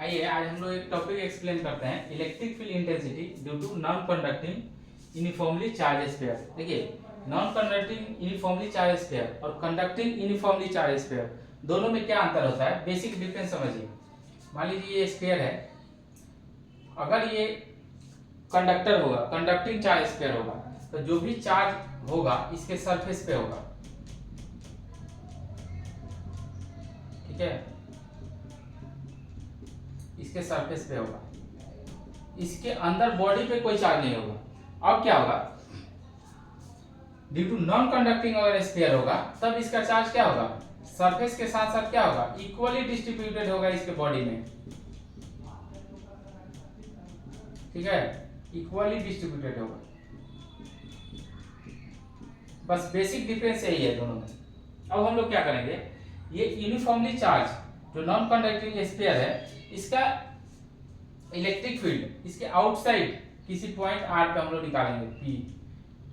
आइए आज हम लोग एक टॉपिक एक्सप्लेन करते हैं, electric field intensity due to non conducting uniformly charge sphere. देखिए, non conducting uniformly charge sphere और कंडक्टिंग यूनिफॉर्मली चार्ज स्फीयर दोनों में क्या अंतर होता है, बेसिक डिफरेंस समझिए। मान लीजिए ये स्फीयर है, अगर ये कंडक्टर होगा, कंडक्टिंग चार्ज स्फीयर होगा, तो जो भी चार्ज होगा इसके सरफेस पे होगा, ठीक है, इसके सरफेस पे होगा, इसके अंदर बॉडी पे कोई चार्ज नहीं होगा। अब क्या होगा, ड्यू टू नॉन कंडक्टिंग अगर स्फीयर होगा तब इसका चार्ज क्या होगा, सरफेस के साथ साथ क्या होगा, इक्वली डिस्ट्रीब्यूटेड होगा इसके बॉडी में, ठीक है, इक्वली डिस्ट्रीब्यूटेड होगा। बस बेसिक डिफरेंस यही है दोनों में। अब हम लोग क्या करेंगे, ये यूनिफॉर्मली चार्ज जो नॉन कंडक्टिंग स्फीयर है, इसका इलेक्ट्रिक फील्ड इसके आउटसाइड किसी पॉइंट आर पे हम लोग निकालेंगे पी,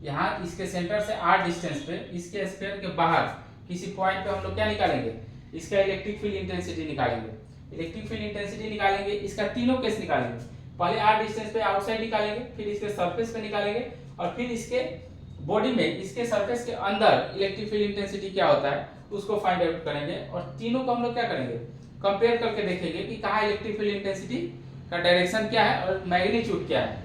यहाँ इसके सेंटर से आर डिस्टेंस पे, इसके स्फीयर के बाहर किसी पॉइंट पे हम लोग क्या निकालेंगे, इसका इलेक्ट्रिक फील्ड इंटेंसिटी निकालेंगे। इलेक्ट्रिक फील्ड इंटेंसिटी निकालेंगे, इसका तीनों केस निकालेंगे। पहले आर डिस्टेंस पे आउटसाइड निकालेंगे, फिर इसके सरफेस पे निकालेंगे, और फिर इसके बॉडी में, इसके सरफेस के अंदर इलेक्ट्रिक फील्ड इंटेंसिटी क्या होता है उसको फाइंड आउट करेंगे। और तीनों को हम लोग क्या करेंगे, कंपेयर करके देखेंगे कि कहाँ इलेक्ट्रिक फील्ड इंटेंसिटी का डायरेक्शन क्या है और मैग्नीट्यूड क्या है।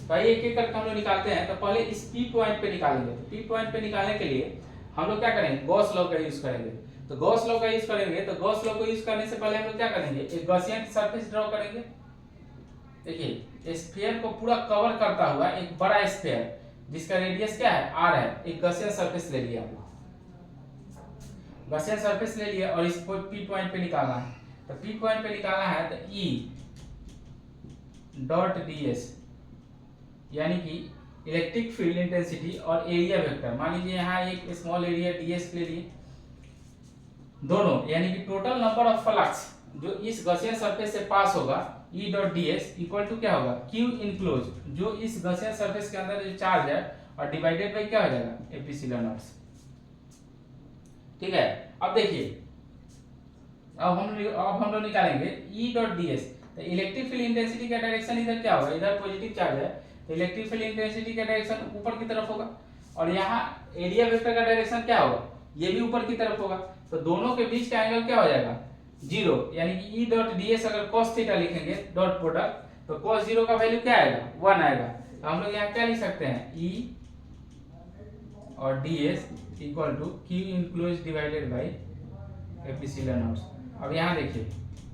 भाई एक एक करके हम लोग निकालते हैं। तो पहले इस पी पॉइंट पे निकालेंगे। तो पी पॉइंट पे निकालने के लिए हम लोग क्या करेंगे, गॉस लॉ का यूज करेंगे। तो गॉस लॉ का यूज करेंगे, तो गॉस लॉ को यूज करने से पहले हम लोग क्या करेंगे, एक गॉसियन सरफेस ड्रॉ करेंगे। देखिए, स्फीयर को पूरा कवर करता हुआ एक बड़ा स्फीयर जिसका रेडियस क्या है, आर है, एक गॉसियन सरफेस ले लिया, गॉसियन सरफेस ले लिया, और इसको पी पॉइंट पे निकालना है। तो पी पॉइंट पे निकालना है तो ई डॉट डी एस, यानी कि इलेक्ट्रिक फील्ड इंटेंसिटी और एरिया वेक्टर। मान लीजिए यहाँ एक स्मॉल एरिया डीएस ले लिए, दोनों यानी कि टोटल नंबर ऑफ फ्लक्स जो इस गॉसियन सरफेस से पास होगा, E dot D S equal to क्या होगा, क्यू इनक्लोज, जो इस गॉसियन सरफेस के अंदर जो चार्ज है, और डिवाइडेड बाई क्या हो जाएगा, एप्सिलॉन नॉट। ठीक है, अब देखिए, अब हम लोग निकालेंगे ई डॉट डी एस। तो इलेक्ट्रिक फील्ड इंटेंसिटी का डायरेक्शन इधर क्या होगा, इधर पॉजिटिव चार्ज है, तो इलेक्ट्रिक फील्ड इंटेंसिटी का डायरेक्शन ऊपर की तरफ होगा, और यहाँ एरिया वेक्टर का डायरेक्शन क्या होगा, ये भी ऊपर की तरफ होगा। तो दोनों के बीच का एंगल क्या हो जाएगा, जीरो, यानी कि ई डॉट डी एस अगर cos थीटा लिखेंगे डॉट प्रोडक्ट, तो cos जीरो का वैल्यू क्या आएगा, 1 आएगा। तो हम लोग यहाँ क्या लिख सकते हैं, ई और D S equal to Q enclose divided by epsilon naught. अब यहाँ देखिए,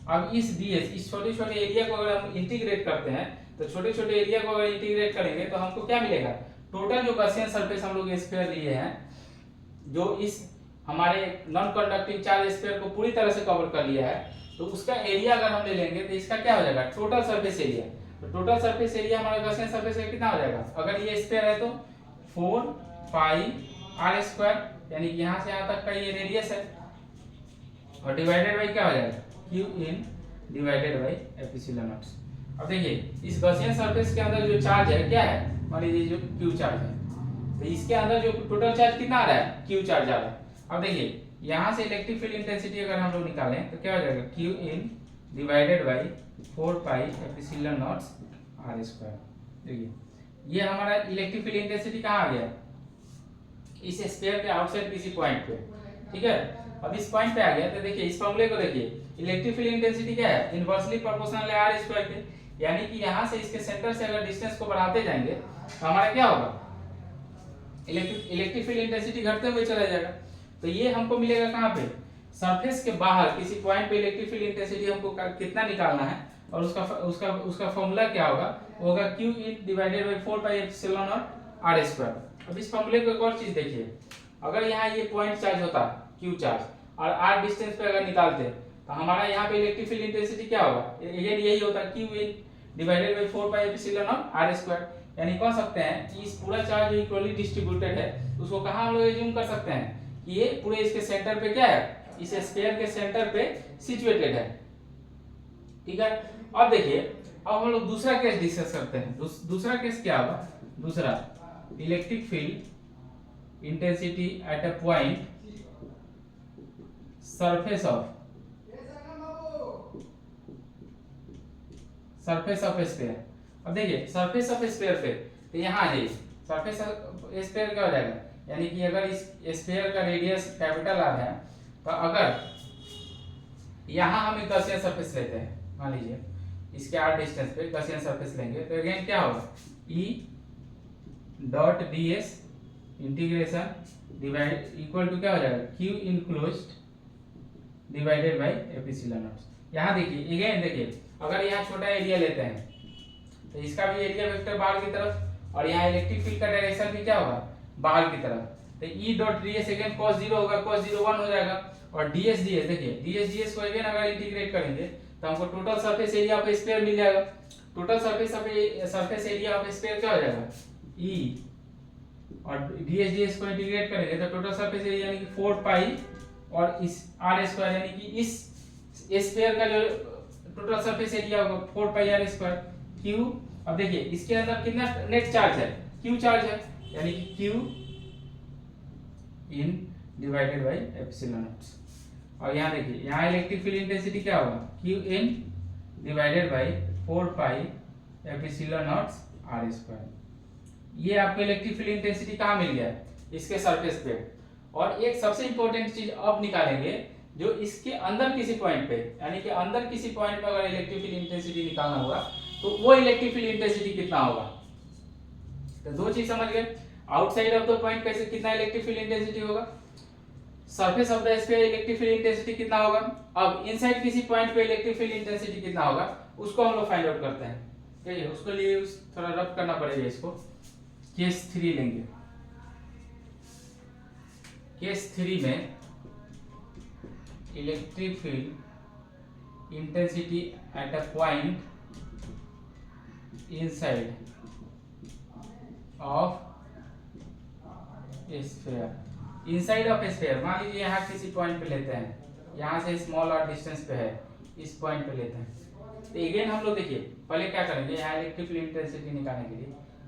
अब इस ds, इस छोटे छोटे एरिया को अगर हम इंटीग्रेट करते हैं, तो छोटे छोटे एरिया को अगर इंटीग्रेट करेंगे तो हमको क्या मिलेगा, टोटल जो गॉसियन सरफेस हम लोग स्फीयर लिए हैं, जो इस हमारे नॉन कंडक्टिंग चार्ज स्फीयर को पूरी तरह से कवर कर लिया है, तो उसका एरिया अगर हम ले लेंगे तो इसका क्या हो जाएगा, टोटल सरफेस एरिया। तो टोटल सरफेस एरिया हमारा गॉसियन सरफेस का कितना हो जाएगा, अगर ये स्फीयर है तो 4 पाई आर स्क्वायर, यानी कि यहाँ से यहाँ तक का ये रेडियस है, और डिवाइडेड बाई क्या हो जाएगा, Q in divided by epsilon naught. अब देखिए, इस गॉसियन सरफेस के अंदर जो चार्ज है क्या है, मान लीजिए जो क्यू चार्ज है, तो इसके अंदर जो टोटल चार्ज कितना आ रहा है, क्यू चार्ज आ रहा है। अब देखिए, यहाँ से इलेक्ट्रिक फील्ड इंटेंसिटी अगर हम लोग निकालें तो क्या हो जाएगा, Q in divided by 4 pi epsilon naught R square. देखिए, ये हमारा इलेक्ट्रिक फील्ड इंटेंसिटी कहाँ आ गया, इस स्फीयर के आउटसाइड किसी पॉइंट पे, ठीक है। अब इस पॉइंट पे आ गया, तो देखिए इस फॉर्मूले को देखिए, इलेक्ट्रिक फील्ड इंटेंसिटी क्या है, इनवर्सली प्रोपोर्शनल है आर स्क्वायर के, यानी कि यहाँ से इसके सेंटर से अगर डिस्टेंस को बढ़ाते जाएंगे तो हमारा क्या होगा, इलेक्ट्रिक फील्ड इंटेंसिटी घटते हुए चला जाएगा। तो ये हमको मिलेगा कहाँ पे, सरफेस के बाहर किसी पॉइंट पे इलेक्ट्रिक फील्ड इंटेंसिटी हमको कितना निकालना है, और उसका फॉर्मूला क्या होगा, वो होगा Q in divided by 4 pi epsilon naught R square. अब इस फॉर्मूले को एक और चीज देखिए, अगर यहाँ ये पॉइंट चार्ज होता क्यू चार्ज, और आर डिस्टेंस पे अगर निकालते तो हमारा यहाँ पे इलेक्ट्रिक फील्ड इंटेंसिटी क्या होगा, यही होता Q in divided by 4 pi epsilon naught R square. यानी कह सकते हैं कि इस पूरा चार्ज जो इक्वली डिस्ट्रीब्यूटेड है, उसको कहाँ हम लोग एज्यूम कर सकते हैं कि ये पूरे इसके सेंटर पे क्या है, इस स्फीयर के सेंटर पे सिचुएटेड है, ठीक है। अब देखिए, अब हम लोग दूसरा केस डिस्कस करते हैं। दूसरा केस क्या होगा, दूसरा electric field intensity at a point surface of surface of sphere. अब देखिए सरफेस ऑफ स्फीयर पे तो यहाँ है सरफेस ऑफ स्फीयर क्या हो जाएगा, यानी कि अगर इस स्फीयर का रेडियस कैपिटल आर है तो अगर यहाँ हम एक गॉसियन सरफेस लेते हैं, मान लीजिए इसके आर डिस्टेंस पे गॉसियन सरफेस लेंगे तो अगेन क्या होगा, E dot D S integration divide equal to क्या हो जाएगा, Q enclosed divided by epsilon naught. यहाँ देखिए अगेन देखिए अगर यहाँ छोटा एरिया लेते हैं तो इसका भी एरिया वेक्टर बाहर की तरफ और यहाँ इलेक्ट्रिक फील्ड का डायरेक्शन भी क्या होगा, बाहर की तरफ। तो ई dot D S again cos 0 होगा, cos 0 1 हो जाएगा और ds देखिए ds को अगेन अगर इंटीग्रेट करेंगे तो हमको total surface area of sphere मिल जाएगा। Total surface area of sphere क्या हो जाएगा, ई और ds को इंटीग्रेट करेंगे तो टोटल सरफेस एरिया यानी कि 4 पाई और इस r स्क्वायर यानी कि इस स्फीयर का जो टोटल सरफेस एरिया होगा 4 पाई r स्क्वायर q। अब देखिए इसके अंदर कितना नेट चार्ज है, q चार्ज है, यानी कि q in divided by epsilon not. और यहाँ देखिए यहाँ इलेक्ट्रिक फील्ड इंटेंसिटी क्या होगा, q in divided by 4 pi epsilon not r square. ये आपको इलेक्ट्रिक फील्ड इंटेंसिटी कहाँ मिल गया, इसके सरफेस पे। और एक सबसे इंपॉर्टेंट चीज अब निकालेंगे जो इसके अंदर किसी पॉइंट पे, यानी कि अंदर किसी पॉइंट पे अगर इलेक्ट्रिक फील्ड इंटेंसिटी निकालना होगा तो वो इलेक्ट्रिक फील्ड इंटेंसिटी कितना होगा। तो दो चीज समझ गए, आउटसाइड ऑफ द पॉइंट कैसे कितना इलेक्ट्रिक फील्ड इंटेंसिटी होगा, surface of the sphere electric field intensity कितना होगा। अब इनसाइड किसी पॉइंट पे इलेक्ट्रिक फील्ड इंटेंसिटी कितना होगा उसको हम लोग फाइंड आउट करते हैं। ठीक है, उसके लिए थोड़ा रब करना पड़ेगा इसको। केस 3 लेंगे, केस 3 में electric field intensity at a point inside of sphere. Inside of sphere मान लीजिए यहाँ किसी पॉइंट पे लेते हैं, यहाँ से स्मॉल आर डिस्टेंस पे है, इस पॉइंट पे लेते हैं। तो अगेन हम लोग देखिए पहले क्या करेंगे, यहाँ इलेक्ट्रिक फील्ड इंटेंसिटी निकालने के लिए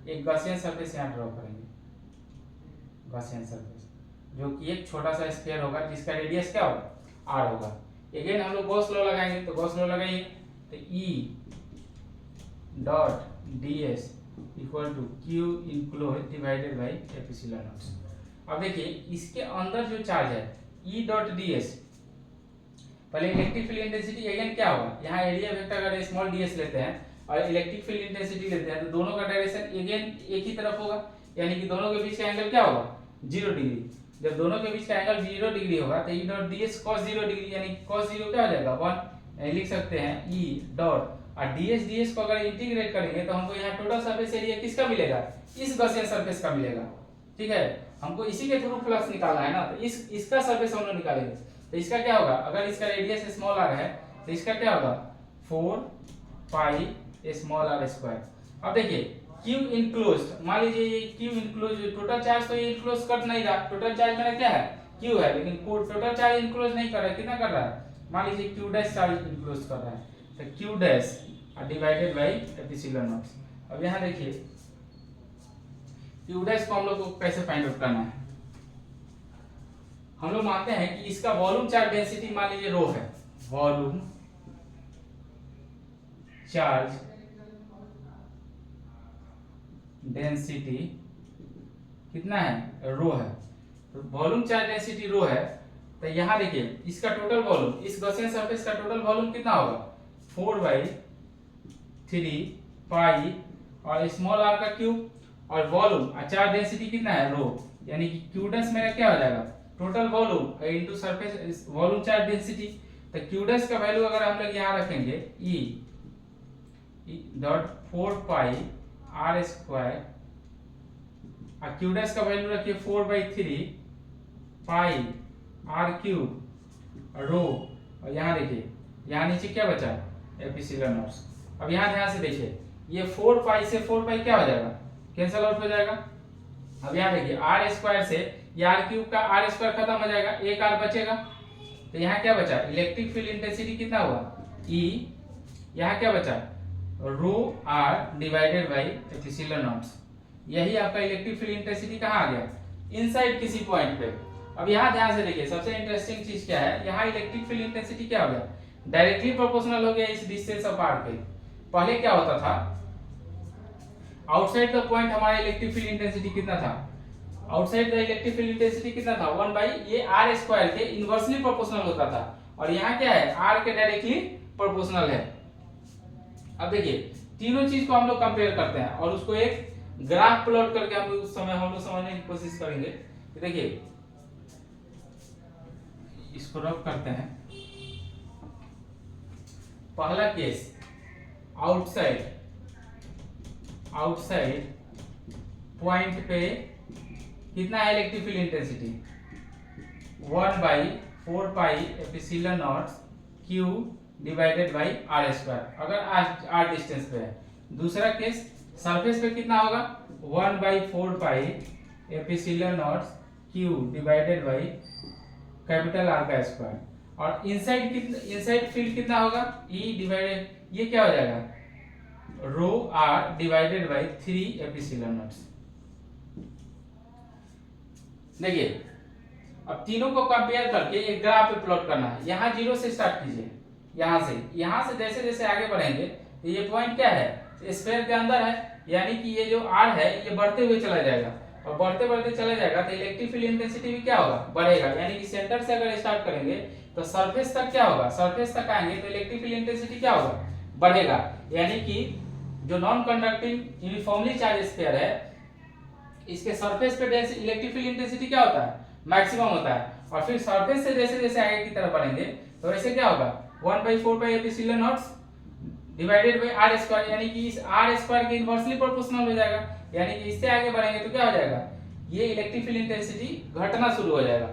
एक गॉसियन सरफेस यहाँ ड्रॉ करेंगे, गॉसियन सरफेस जो कि एक छोटा सा स्फीयर होगा जिसका रेडियस क्या होगा, r होगा। अगेन हम लोग गॉस लॉ लगाएंगे, तो गॉस लॉ लगाइए तो E dot ds equal to q enclose divided by epsilon naught. अब देखिए इसके अंदर जो चार्ज है E डॉट ds, पहले इलेक्ट्रिक फील्ड इंटेंसिटी अगेन क्या होगा, यहाँ एरिया वेक्टर अगर स्मॉल ds लेते हैं और इलेक्ट्रिक फील्ड इंटेंसिटी लेते हैं तो दोनों का डायरेक्शन अगेन एक ही तरफ होगा, यानी कि दोनों के बीच का एंगल क्या होगा, 0 डिग्री। जब दोनों के बीच का एंगल 0 डिग्री होगा तो E dot ds cos 0 degree, यानी cos 0 क्या हो जाएगा 1, लिख सकते हैं E डॉट और ds को अगर इंटीग्रेट करेंगे तो हमको यहाँ टोटल सरफेस एरिया किसका मिलेगा, इस गॉसियन सरफेस का मिलेगा। ठीक है, हमको इसी के थ्रू फ्लक्स निकालना है ना, तो इसका सरफेस हम लोग निकालेंगे। तो इसका क्या होगा, अगर इसका रेडियस स्मॉल r है तो इसका क्या होगा 4 पाई स्मॉल r स्क्वायर। अब देखिए Q इनक्लोज्ड, मान लीजिए ये Q इनक्लोज, टोटल चार्ज तो ये इनक्लोज कर नहीं रहा, टोटल चार्ज मेरा क्या है Q है, लेकिन टोटल चार्ज इनक्लोज नहीं कर रहा है, कितना कर रहा है, मान लीजिए Q डैश चार्ज इनक्लोज कर रहा है, तो Q dash divided by epsilon naught. अब यहाँ देखिए Q डैश को हम लोग को कैसे फाइंड आउट करना है, हम लोग मानते हैं कि इसका वॉल्यूम चार्ज डेंसिटी मान लीजिए रो है, वॉल्यूम चार्ज डेंसिटी कितना है, रो है। तो वॉल्यूम चार्ज डेंसिटी रो है, तो यहाँ देखिए इसका टोटल वॉल्यूम, इस गॉसियन सरफेस का टोटल वॉल्यूम कितना होगा 4/3 पाई और स्मॉल r का क्यूब और वॉल्यूम और चार्ज डेंसिटी कितना है रो, यानी कि q डैश मेरा क्या हो जाएगा total volume into surface volume charge density. तो q डैश का वैल्यू अगर हम लोग यहाँ रखेंगे E डॉट 4 पाई r स्क्वायर और q डैश का वैल्यू रखिए 4/3 पाई r क्यूब रो, और यहाँ देखिए यहाँ नीचे क्या बचा एप्सिलॉन नॉट। अब यहाँ ध्यान से देखिए ये 4 पाई से 4 पाई क्या हो जाएगा, कैंसिल आउट हो जाएगा। अब यहाँ देखिए r स्क्वायर से ये r क्यूब का r स्क्वायर खत्म हो जाएगा, एक r बचेगा। तो यहाँ क्या बचा, इलेक्ट्रिक फील्ड इंटेंसिटी कितना हुआ E, यहाँ क्या बचा रो r divided by epsilon not. यही आपका इलेक्ट्रिक फील्ड इंटेंसिटी कहाँ आ गया, इनसाइड किसी पॉइंट पे। अब यहाँ ध्यान से देखिए सबसे इंटरेस्टिंग चीज क्या है, यहाँ इलेक्ट्रिक फील्ड इंटेंसिटी क्या हो गया, डायरेक्टली प्रोपोर्शनल हो गया इस डिस्टेंस ऑफ r पे। पहले क्या होता था, आउटसाइड द पॉइंट हमारा इलेक्ट्रिक फील्ड इंटेंसिटी कितना था, outside the electric field intensity कितना था 1 बाई ये आर स्क्वायर के इनवर्सली प्रोपोर्शनल होता था, और यहाँ क्या है आर के डायरेक्टली प्रोपोर्शनल है। अब देखिए तीनों चीज को हम लोग कंपेयर करते हैं और उसको एक ग्राफ प्लॉट करके हम लोग उस समय हम लोग समझने की कोशिश करेंगे। देखिए इसको रब करते हैं। पहला केस आउटसाइड पॉइंट पे कितना है electric field intensity 1 by 4 pi epsilon naught Q divided by R square, अगर आर डिस्टेंस पे है। दूसरा केस सरफेस पे कितना होगा 1 by 4 pi epsilon naught Q divided by capital R का स्क्वायर, और इनसाइड फील्ड कितना होगा ई डिवाइडेड, ये क्या हो जाएगा rho R divided by 3 epsilon naught. देखिए अब तीनों को कंपेयर करके एक ग्राफ पे प्लॉट करना है। यहाँ 0 से स्टार्ट कीजिए, यहाँ से जैसे जैसे आगे बढ़ेंगे तो ये पॉइंट क्या है स्फीयर के अंदर है, यानी कि ये जो आर है ये बढ़ते हुए चला जाएगा, और बढ़ते बढ़ते चला जाएगा तो इलेक्ट्रिक फील्ड इंटेंसिटी भी क्या होगा बढ़ेगा, यानी कि सेंटर से अगर स्टार्ट करेंगे तो सरफेस तक क्या होगा, सरफेस तक आएंगे तो इलेक्ट्रिक फील्ड इंटेंसिटी क्या होगा बढ़ेगा, यानी कि जो non conducting uniformly charge sphere है इसके सरफेस पे इलेक्ट्रिक फील्ड इंटेंसिटी क्या होता है मैक्सिमम होता है, और फिर सरफेस से जैसे जैसे आगे की तरफ बढ़ेंगे तो वैसे क्या होगा 1 by 4 pi epsilon naught divided by R square, यानी कि इस आर स्क्वायर के इनवर्सली प्रोपोर्शनल हो जाएगा, यानी कि इससे आगे बढ़ेंगे तो क्या हो जाएगा ये इलेक्ट्रिक फील्ड इंटेंसिटी घटना शुरू हो जाएगा।